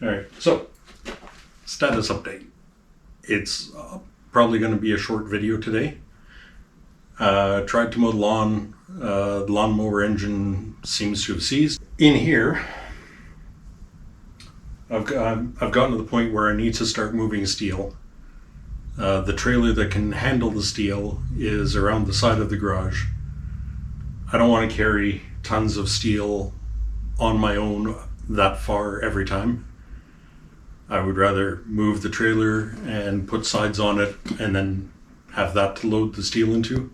Alright, so status update. It's probably going to be a short video today. Tried to mow the lawn. The lawnmower engine seems to have seized. In here, I've gotten to the point where I need to start moving steel. The trailer that can handle the steel is around the side of the garage. I don't want to carry tons of steel on my own that far every time. I would rather move the trailer and put sides on it and then have that to load the steel into.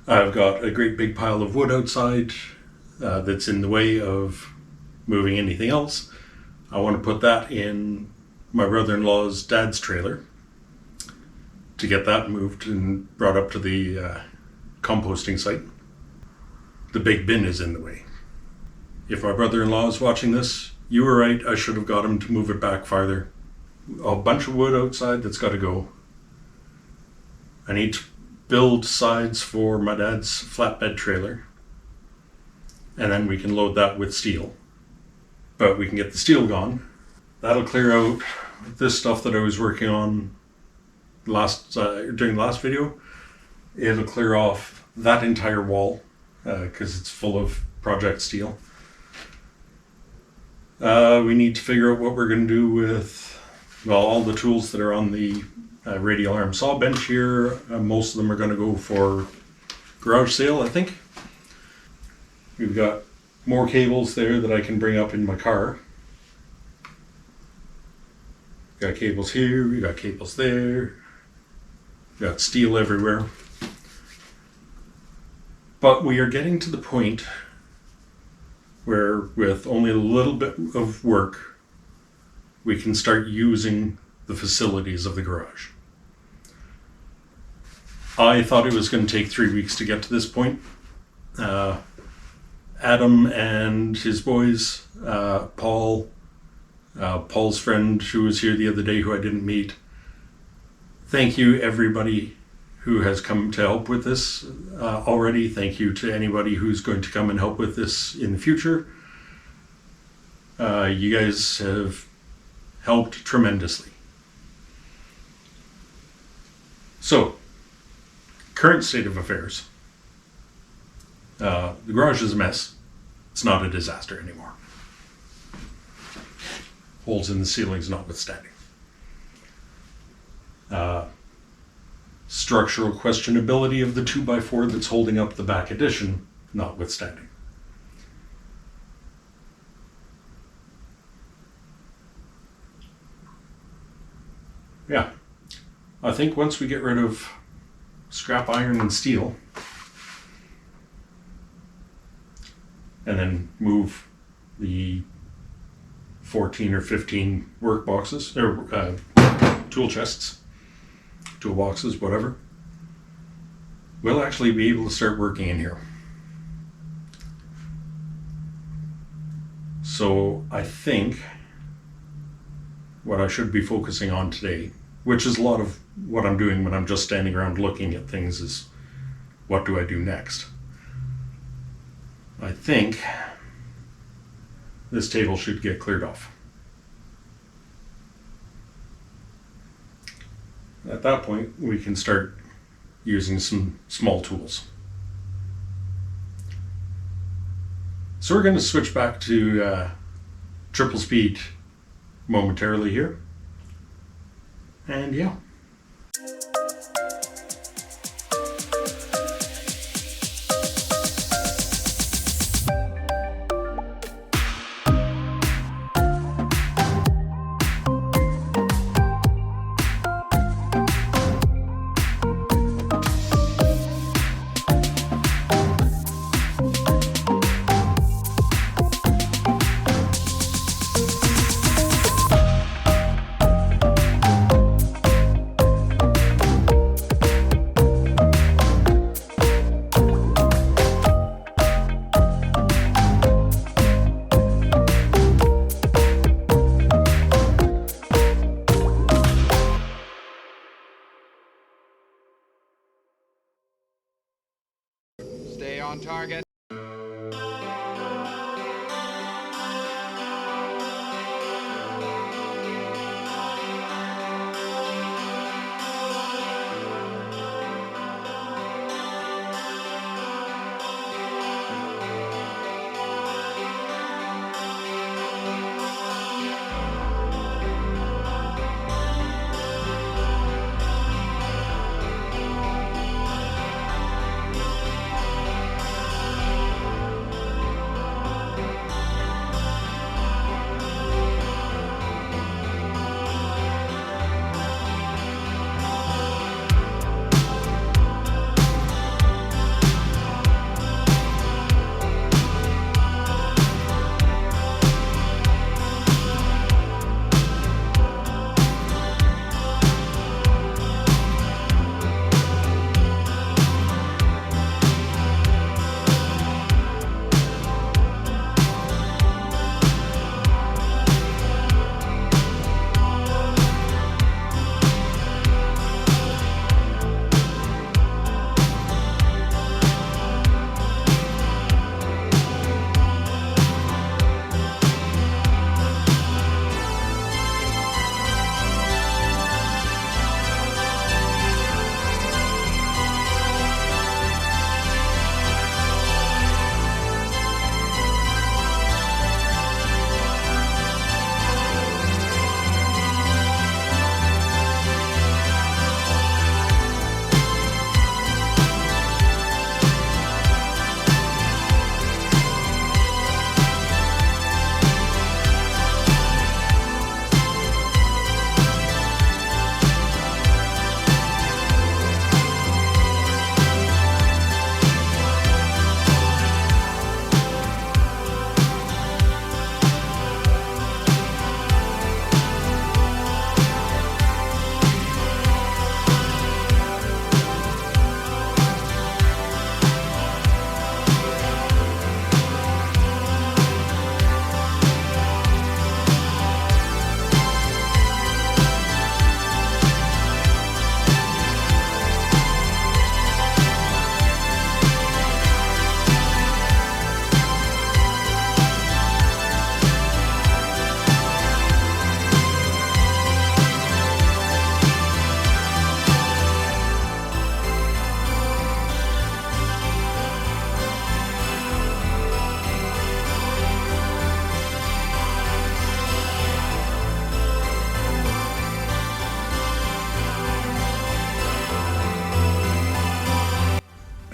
I've got a great big pile of wood outside that's in the way of moving anything else. I want to put that in my brother-in-law's dad's trailer to get that moved and brought up to the composting site. The big bin is in the way. If my brother-in-law is watching this, you were right, I should have got him to move it back farther. A bunch of wood outside that's got to go. I need to build sides for my dad's flatbed trailer. And then we can load that with steel. But we can get the steel gone. That'll clear out this stuff that I was working on during the last video. It'll clear off that entire wall because it's full of project steel. We need to figure out what we're going to do with, well, all the tools that are on the radial arm saw bench here. Most of them are going to go for garage sale, I think. We've got more cables there that I can bring up in my car. Got cables here, we got cables there. Got steel everywhere. But we are getting to the point where with only a little bit of work, we can start using the facilities of the garage. I thought it was going to take 3 weeks to get to this point. Adam and his boys, Paul's friend who was here the other day who I didn't meet. Thank you everybody who has come to help with this already. Thank you to anybody who's going to come and help with this in the future. You guys have helped tremendously. So, current state of affairs. The garage is a mess. It's not a disaster anymore. Holes in the ceilings notwithstanding. Structural questionability of the 2x4 that's holding up the back addition notwithstanding. Yeah, I think once we get rid of scrap iron and steel, and then move the 14 or 15 work boxes, or tool chests, toolboxes, whatever, we'll actually be able to start working in here. So I think what I should be focusing on today, which is a lot of what I'm doing when I'm just standing around looking at things, is what do I do next? I think this table should get cleared off. At that point, we can start using some small tools. So we're going to switch back to triple speed momentarily here. And yeah.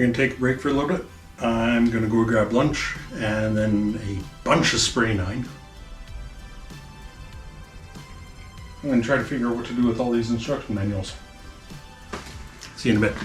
going to take a break for a little bit. I'm going to go grab lunch and then a bunch of spray 9. I'm going to try to figure out what to do with all these instruction manuals. See you in a bit.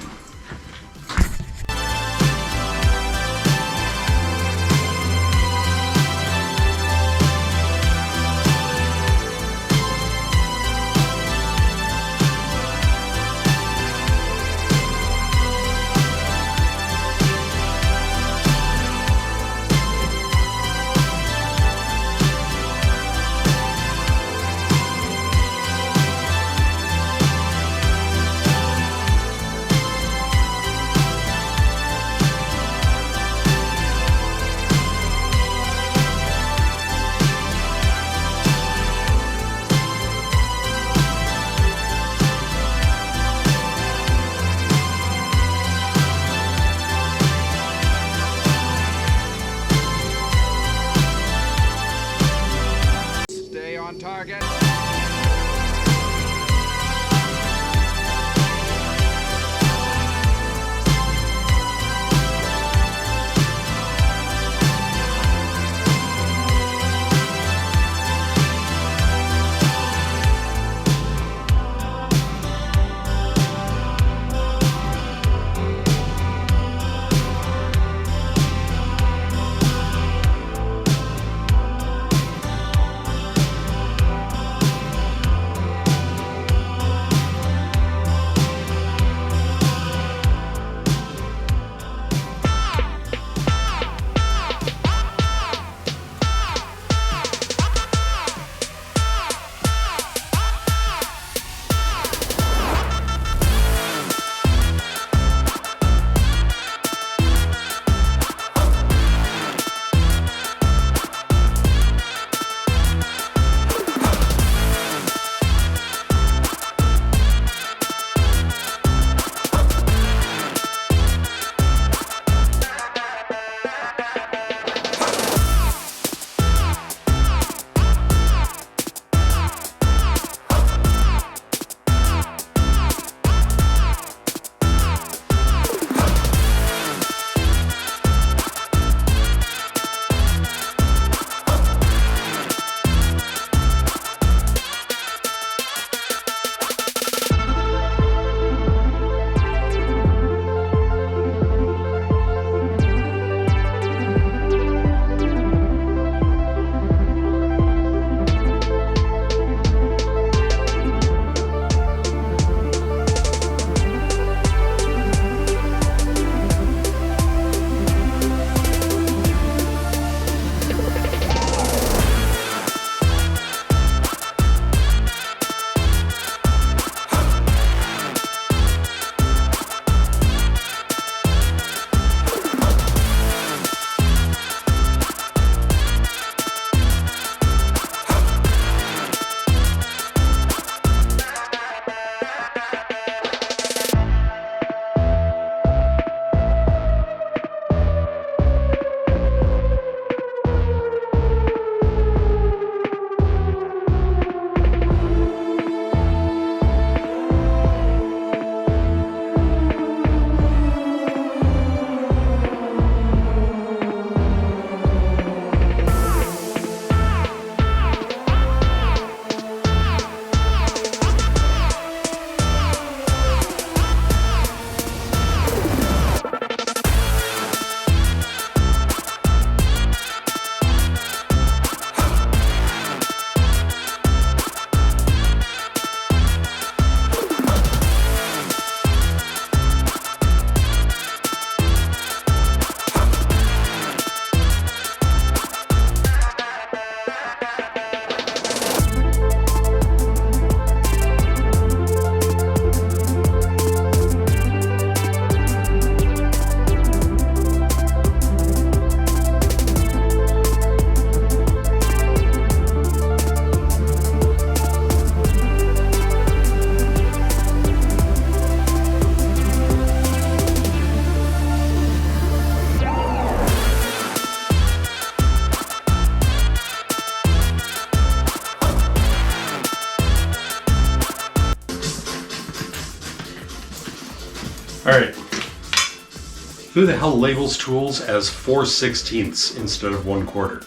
Who the hell labels tools as 4/16 instead of 1/4?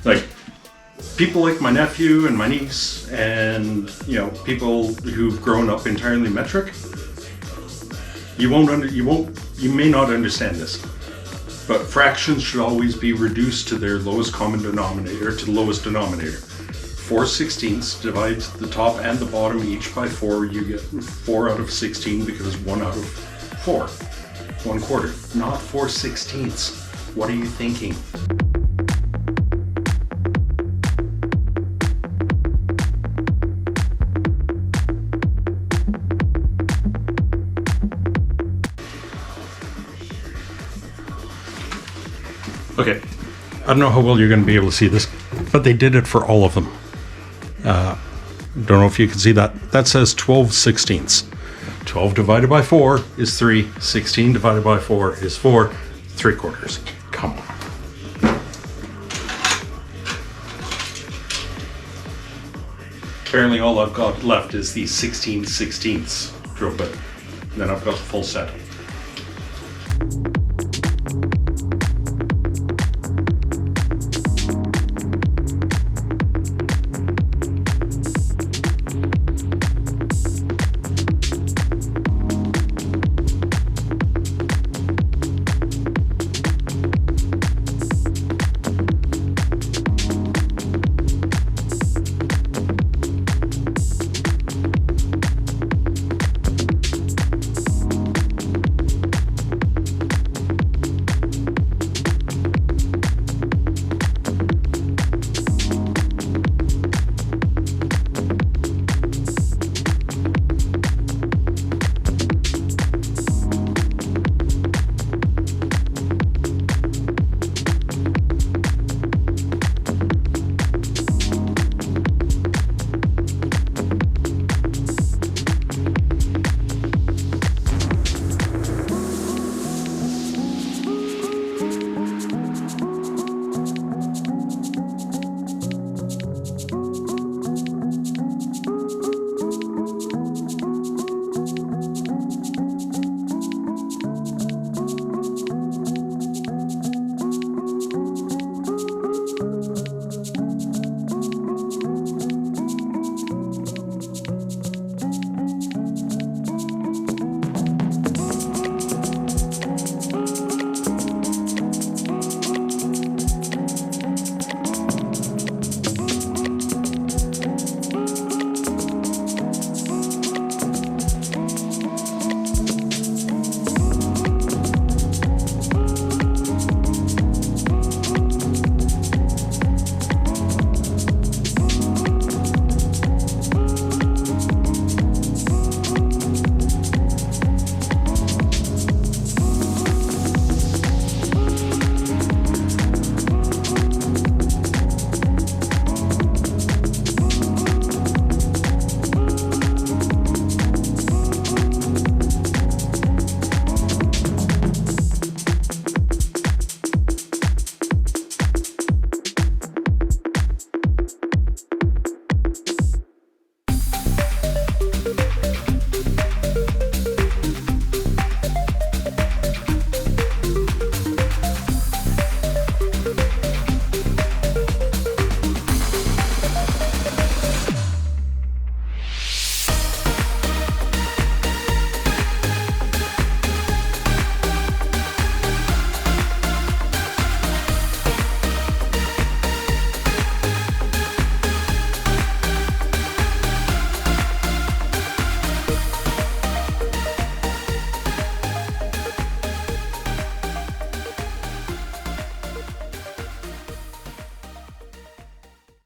Like, people like my nephew and my niece and, you know, people who've grown up entirely metric, you may not understand this, but fractions should always be reduced to their lowest common denominator, to the lowest denominator. 4/16 divides the top and the bottom each by 4. You get 4 out of 16 because 1 out of 4. 1/4, not 4/16. What are you thinking? Okay, I don't know how well you're going to be able to see this, but they did it for all of them. Don't know if you can see that. That says 12/16. 12 divided by 4 is 3. 16 divided by 4 is 4. 3/4. Come on. Apparently all I've got left is the 16/16 drill bit. Then I've got the full set.